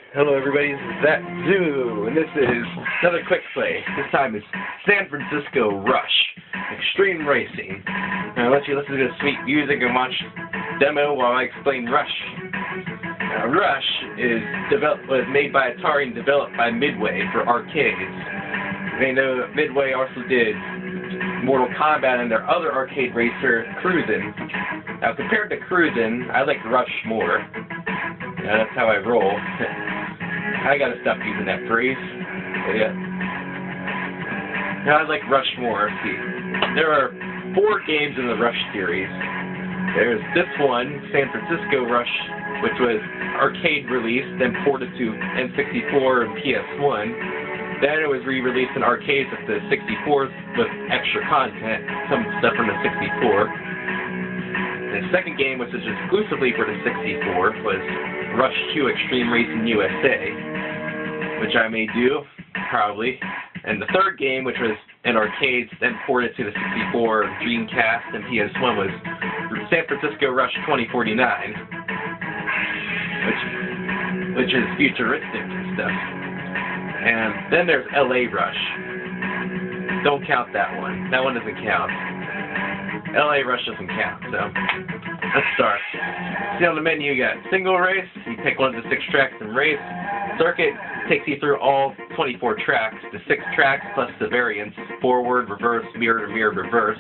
Hello everybody, this is That Zoo, and this is another quick play. This time is San Francisco Rush, Extreme Racing. Now let you listen to the sweet music and watch demo while I explain Rush. Now Rush was made by Atari and developed by Midway for arcades. You may know that Midway also did Mortal Kombat and their other arcade racer, Cruisin'. Now compared to Cruisin', I like Rush more. That's how I roll. I gotta stop using that phrase. But yeah. Now I like Rush more. See, there are 4 games in the Rush series. There's this one, San Francisco Rush, which was arcade released, then ported to N64 and PS1. Then it was re-released in arcades with the 64 with extra content, some stuff from the 64. The second game, which is exclusively for the 64, was Rush 2 Extreme Racing USA, which I may do, probably. And the third game, which was in arcades, then ported to the 64, Dreamcast, and PS1, was San Francisco Rush 2049, which is futuristic and stuff. And then there's LA Rush. Don't count that one. That one doesn't count. LA Rush doesn't count, so let's start. See on the menu, you got single race. You pick one of the 6 tracks and race. Circuit takes you through all 24 tracks, the 6 tracks plus the variants, forward, reverse, mirror to mirror, reverse.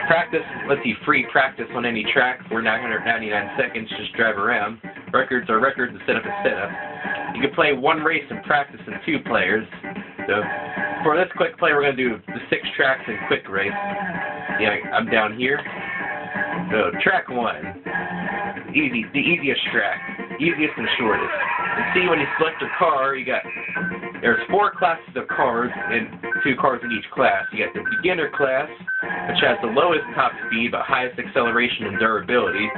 Practice lets you free practice on any track for 999 seconds, just drive around. Records are records and setup is setup. You can play 1 race and practice in 2 players. So for this quick play, we're going to do the 6 tracks in quick race. Yeah, I'm down here. So track 1, the easiest track, easiest and shortest. And see, when you select your car, there's 4 classes of cars and 2 cars in each class. You got the beginner class, which has the lowest top speed but highest acceleration and durability.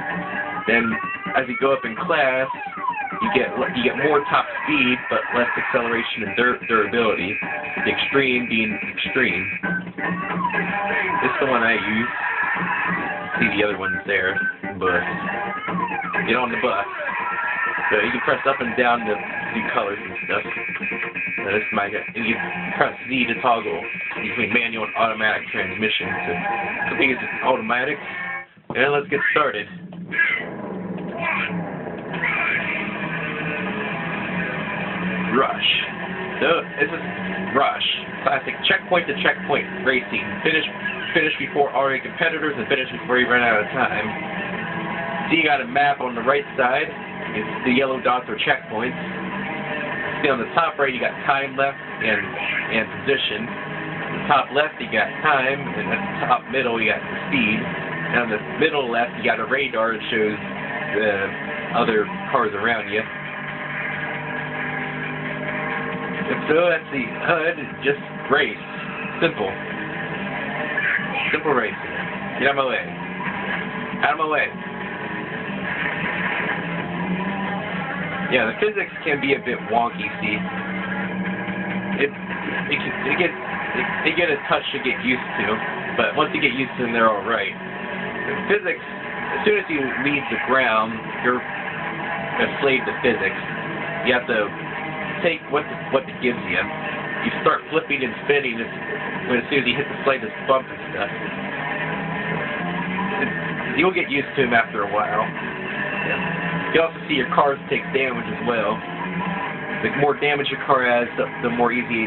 Then as you go up in class, you get more top speed but less acceleration and durability. The extreme being extreme. This is the one I use. See the other ones there. Bus. Get on the bus. So you can press up and down to do colors and stuff. So this is and you press Z to toggle between manual and automatic transmission. So I think it's automatic. And let's get started. Rush. So this is Rush. Classic checkpoint to checkpoint racing. Finish before already competitors and finish before you run out of time. So you got a map on the right side. It's the yellow dots are checkpoints. See on the top right you got time left and position. The top left you got time, and at the top middle you got the speed. And on the middle left you got a radar that shows the other cars around you. And so that's the HUD, just race. Simple. Simple racing. Get out of my way. Out of my way. Yeah, the physics can be a bit wonky, see. They get a touch to get used to, but once you get used to them, they're alright. The physics, as soon as you leave the ground, you're a slave to physics. You have to take what it gives you. You start flipping and spinning as soon as you hit the slightest bump and stuff. You'll get used to them after a while. Yeah. You also see your cars take damage as well. The more damage your car has, the more easy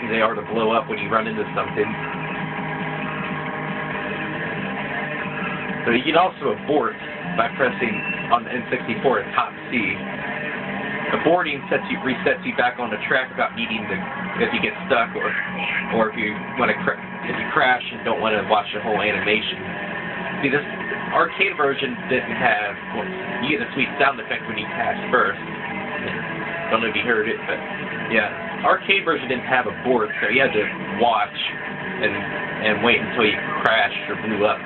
they are to blow up when you run into something. So you can also abort by pressing on the N64 at top C. Aborting resets you back on the track without needing if you get stuck or if you crash and don't want to watch the whole animation. See, this arcade version didn't have, you get a sweet sound effect when you pass first. Don't know if you heard it, but yeah. Arcade version didn't have abort, so you had to watch and wait until you crashed or blew up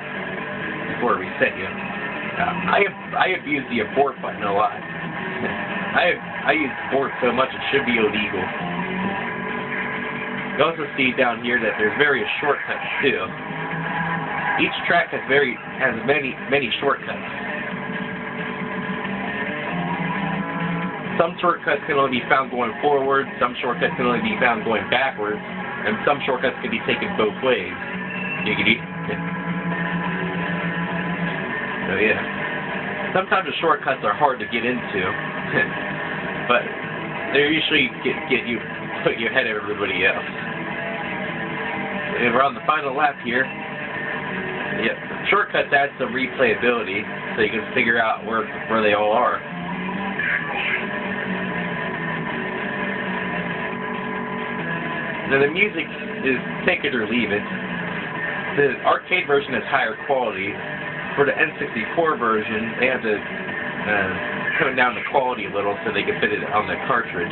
before it reset you. I abuse the abort button a lot. I use abort so much it should be illegal. You also see down here that there's various shortcuts too. Each track has many shortcuts. Some shortcuts can only be found going forward, some shortcuts can only be found going backwards, and some shortcuts can be taken both ways. Giggity. So yeah. Sometimes the shortcuts are hard to get into, but they usually put you ahead of everybody else. And we're on the final lap here. Yeah, shortcuts add some replayability, so you can figure out where they all are. Now the music is take it or leave it. The arcade version is higher quality. For the N64 version, they have to tone down the quality a little so they can fit it on the cartridge.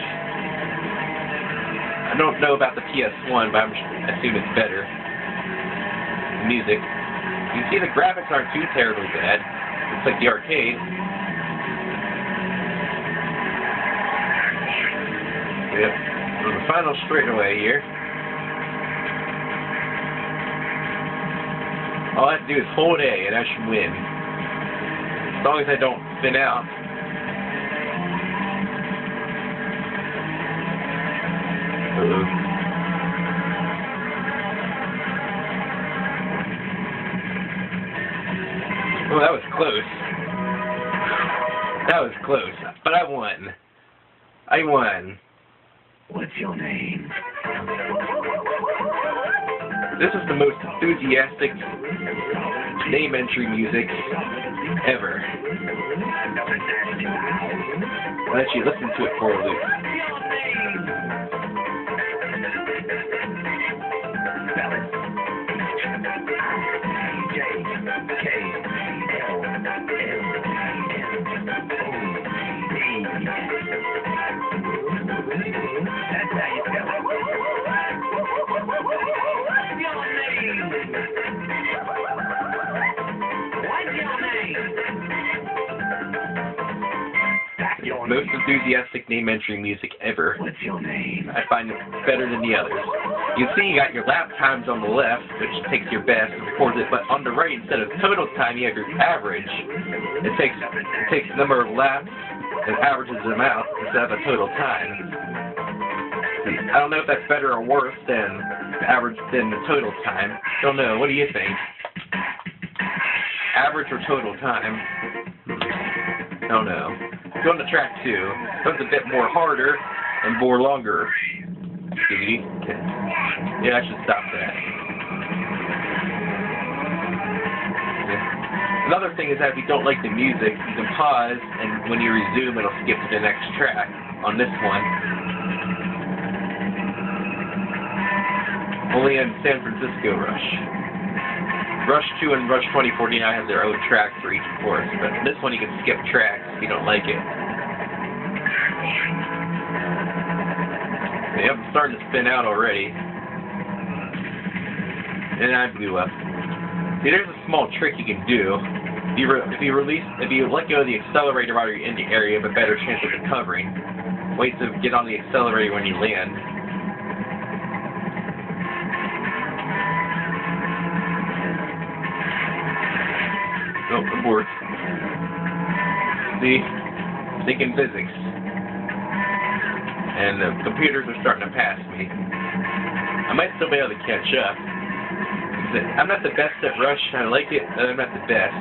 I don't know about the PS1, but I assume it's better. The music. You can see the graphics aren't too terribly bad. It's like the arcade. Yep. On the final straightaway here. All I have to do is hold A and I should win. As long as I don't spin out. Oh, that was close. That was close. But I won. I won. What's your name? This is the most enthusiastic name entry music ever. I'll let you listen to it for a loop. That's how you spell it. Most enthusiastic name entry music ever. What's your name? I find it better than the others. You see you got your lap times on the left, which takes your best and records it, but on the right, instead of total time, you have your average. It takes the number of laps and averages them out instead of a total time. I don't know if that's better or worse than the total time. Don't know. What do you think? Average or total time? Don't know. Go on to track 2. It's a bit more harder and more longer. Yeah, I should stop that. Yeah. Another thing is that if you don't like the music, you can pause, and when you resume, it'll skip to the next track on this one. Only in San Francisco Rush. Rush 2 and Rush 2049 have their own track for each course, but this one you can skip tracks if you don't like it. Yep, I'm starting to spin out already. And I blew up. See, there's a small trick you can do. If you let go of the accelerator while you're in the area, you have a better chance of recovering. Wait to get on the accelerator when you land. Oh, abort. See? Thinking physics. And the computers are starting to pass me. I might still be able to catch up. I'm not the best at Rush. I like it, but I'm not the best.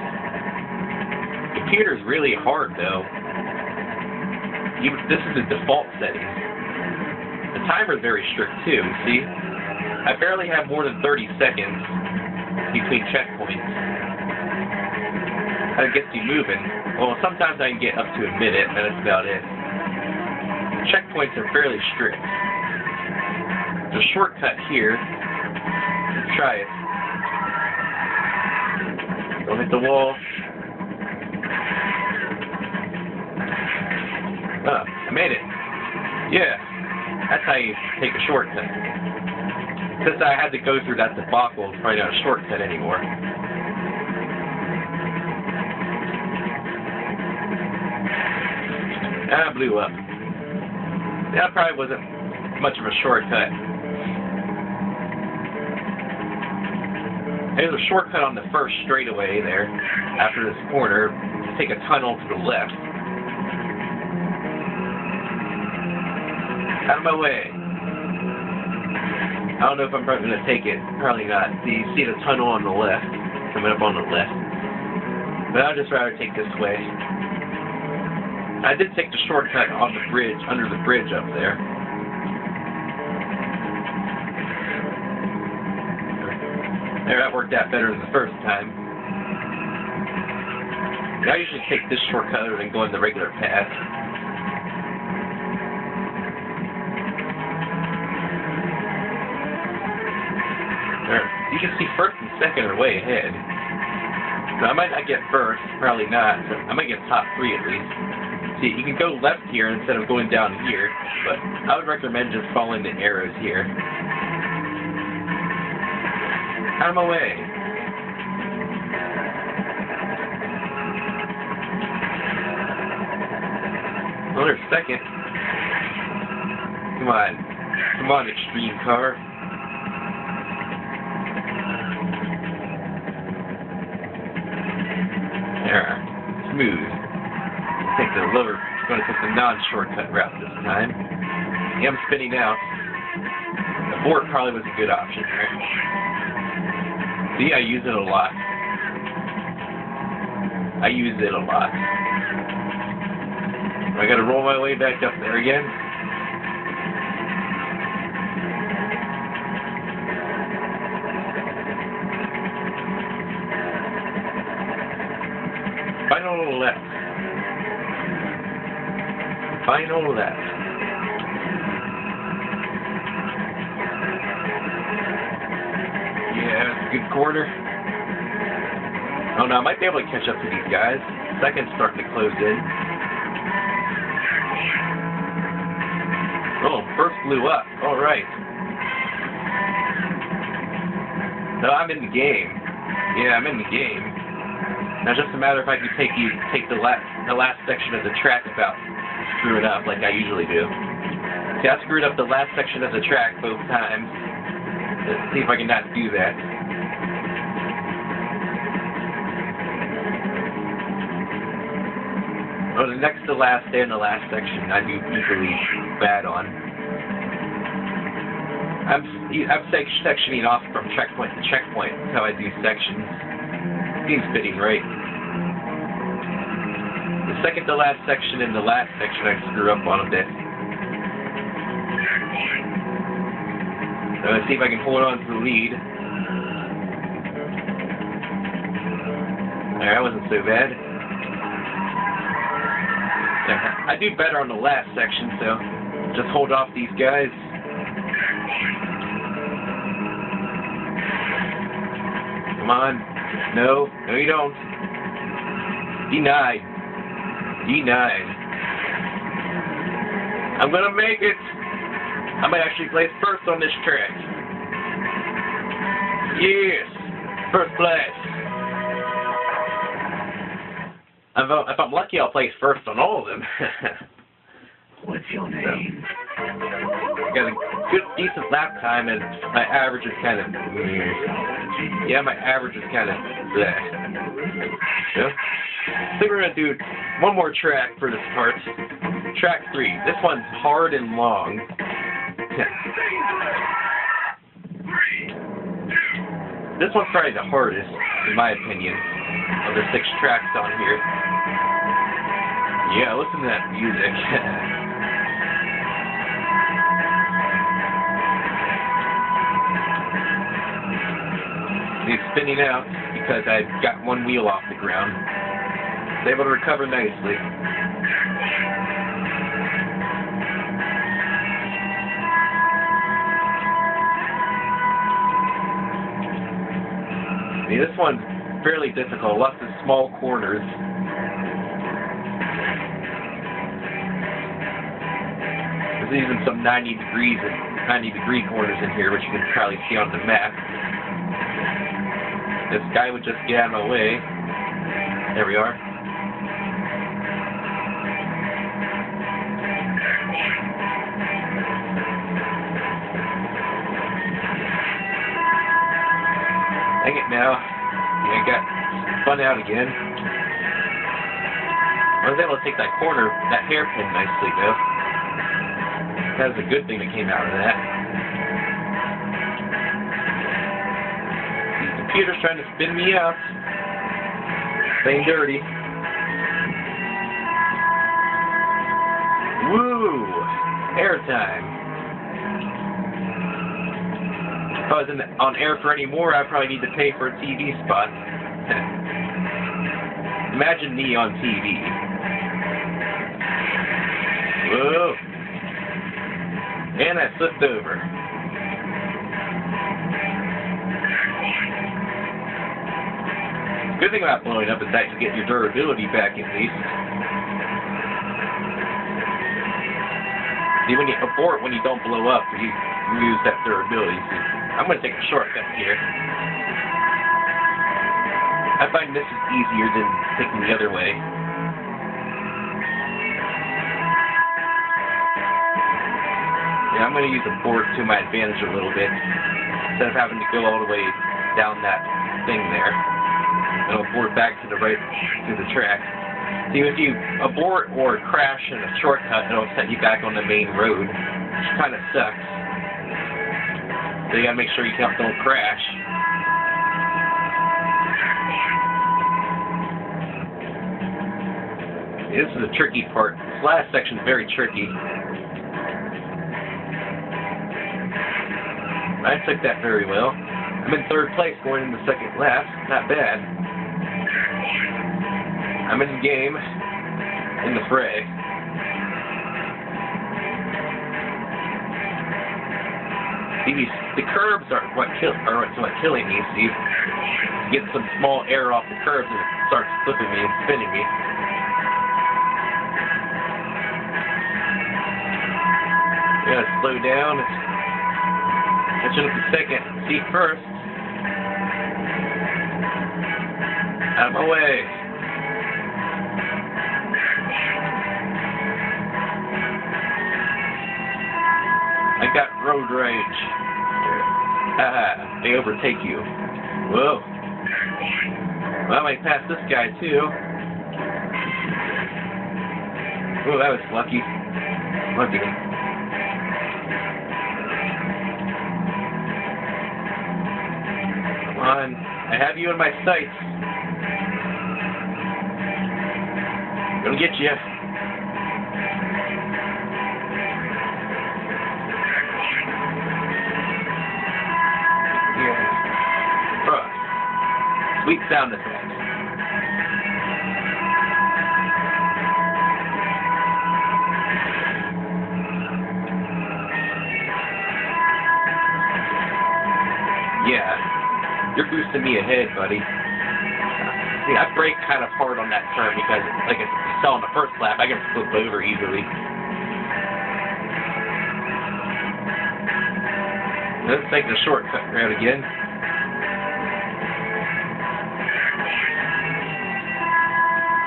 The computer's really hard, though. This is the default setting. The timer's very strict, too, see? I barely have more than 30 seconds between checkpoints. It gets you moving. Well, sometimes I can get up to a minute, and that's about it. Checkpoints are fairly strict. There's a shortcut here. Let's try it. Don't hit the wall. Ah, I made it. Yeah, that's how you take a shortcut. Since I had to go through that debacle, it's probably not a shortcut anymore. I blew up. That probably wasn't much of a shortcut. There's a shortcut on the first straightaway there, after this corner, to take a tunnel to the left. Out of my way. I don't know if I'm probably going to take it. Probably not. See the tunnel on the left. Coming up on the left. But I'd just rather take this way. I did take the shortcut on the bridge, under the bridge up there. There, that worked out better than the first time. I usually take this shortcut other than going the regular path. There, you can see first and second are way ahead. So I might not get first, probably not. So I might get top 3 at least. See, you can go left here instead of going down here, but I would recommend just following the arrows here. Out of my way. Another second. Come on. Come on, extreme car. There. Smooth. Take the lower, going to take the non-shortcut route this time. Yeah, I'm spinning out. The board probably was a good option there. See, I use it a lot. I use it a lot. I gotta roll my way back up there again. Final left. Final left. Yeah, that's a good corner. Oh no, I might be able to catch up to these guys. Second's starting to close in. Oh, first blew up. Alright. No, I'm in the game. Yeah, I'm in the game. Now just a matter if I can take the last section of the track without screwing up like I usually do. See, I screwed up the last section of the track both times. Let's see if I can not do that. Oh, the next to last and the last section I do usually bad on. I'm sectioning off from checkpoint to checkpoint. That's how I do sections. Seems fitting, right? The second to last section and the last section I screw up on a bit. So let's see if I can hold on to the lead. There, that wasn't so bad. I do better on the last section, so just hold off these guys. Come on. No, you don't. Denied. Denied. I'm gonna make it. I might actually place first on this track. Yes, first place. If I'm lucky, I'll place first on all of them. What's your name? Got a good, decent lap time, and my average is kind of. Yeah, my average is kind of. Yeah. I think we're gonna do one more track for this part. Track 3. This one's hard and long. This one's probably the hardest, in my opinion, of the 6 tracks on here. Yeah, listen to that music. It's spinning out because I got one wheel off the ground. It's able to recover nicely. See, this one's fairly difficult, lots of small corners. There's even some 90 degree corners in here, which you can probably see on the map. This guy would just get out of my way. There we are. Dang it now. Yeah, I got spun out again. I was able to take that corner, that hairpin nicely though. That's a good thing that came out of that. The computer's trying to spin me out. Playing dirty. Woo! Airtime. If I was on air for any more, I'd probably need to pay for a TV spot. Imagine me on TV. Whoa! And I slipped over. Good thing about blowing up is that you get your durability back at least. See, when you abort when you don't blow up, you lose that durability. See, I'm going to take a shortcut here. I find this is easier than taking the other way. Yeah, I'm going to use abort to my advantage a little bit, instead of having to go all the way down that thing there. And abort back to the right, to the track. See, if you abort or crash in a shortcut, it'll set you back on the main road, which kind of sucks. So you gotta make sure you don't crash. This is the tricky part. This last section is very tricky. I took that very well. I'm in third place going in the second lap. Not bad. I'm in the game, in the fray. See, the curbs are what's killing me. See, get some small air off the curbs and it starts flipping me and spinning me. You gotta slow down. Catching up to second. Seat first. Out of my way. I got road rage. Haha, they overtake you. Whoa. Well, I might pass this guy too. Oh, that was lucky. Lucky. Come on, I have you in my sights. Gonna get you. Sweet sound effects. Yeah, you're boosting me ahead, buddy. See, I brake kind of hard on that turn because, like you saw in the first lap, I can flip over easily. Let's take the shortcut route again.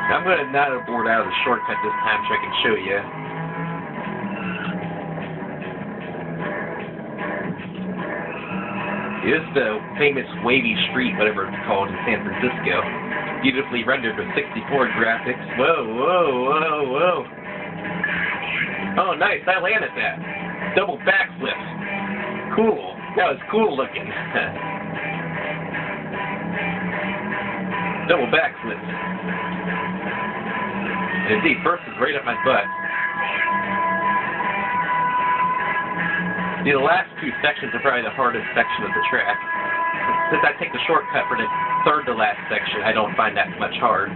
I'm going to not abort out of the shortcut this time so I can show you. This is the famous wavy street, whatever it's called, in San Francisco. Beautifully rendered with 64 graphics. Whoa, whoa, whoa, whoa. Oh, nice. I landed that. Double backflip. Cool. That was cool looking. Double backflip. Indeed, first is right up my butt. See, the last two sections are probably the hardest section of the track. Since I take the shortcut for the third to last section, I don't find that much hard.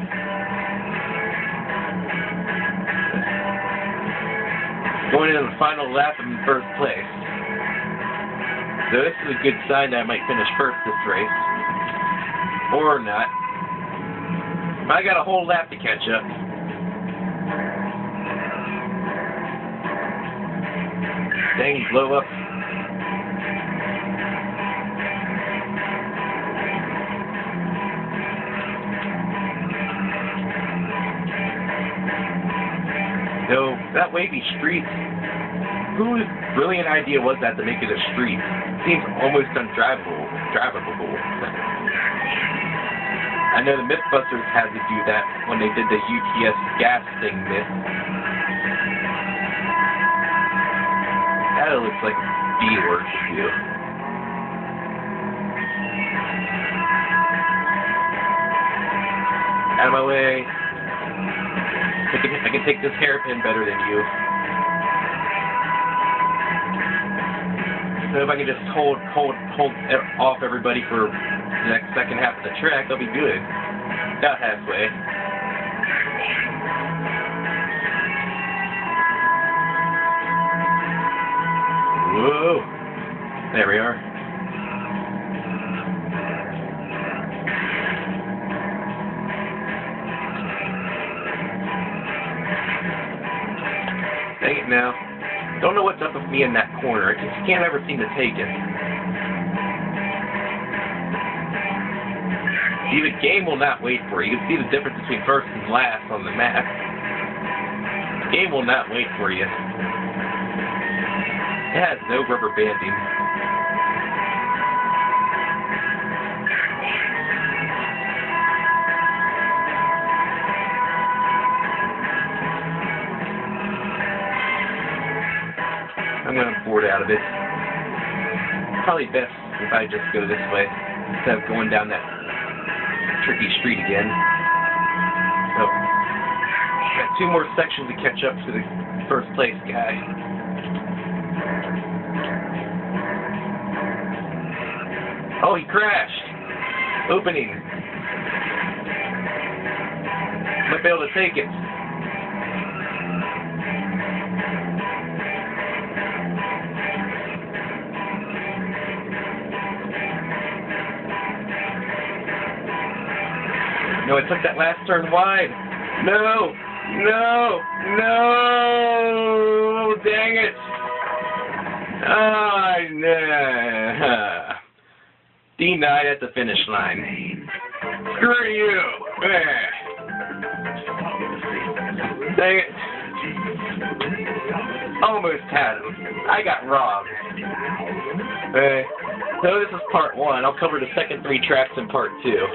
Going into the final lap, I'm in first place. So this is a good sign that I might finish first this race. Or not. I got a whole lap to catch up. Dang, blow up. So, that wavy street, whose brilliant idea was that to make it a street? Seems almost undrivable. I know the Mythbusters had to do that when they did the UTS gas thing myth. That looks like bee work to do. Out of my way. I can take this hairpin better than you. So if I can just hold off everybody for the next second half of the track, they'll be good. About halfway. Whoa! There we are. Dang it now. Don't know what's up with me in that corner. I just can't ever seem to take it. See, the game will not wait for you. You can see the difference between first and last on the map. The game will not wait for you. It has no rubber banding. I'm going to board out of it. Probably best if I just go this way instead of going down that tricky street again. So, got 2 more sections to catch up to the first place guy. Oh, he crashed. Opening. Might be able to take it. No, I took that last turn wide. No! No! No! Dang it! Nah. Denied at the finish line. Screw you! Dang it. Almost had him. I got robbed. So this is part 1. I'll cover the second 3 tracks in part 2.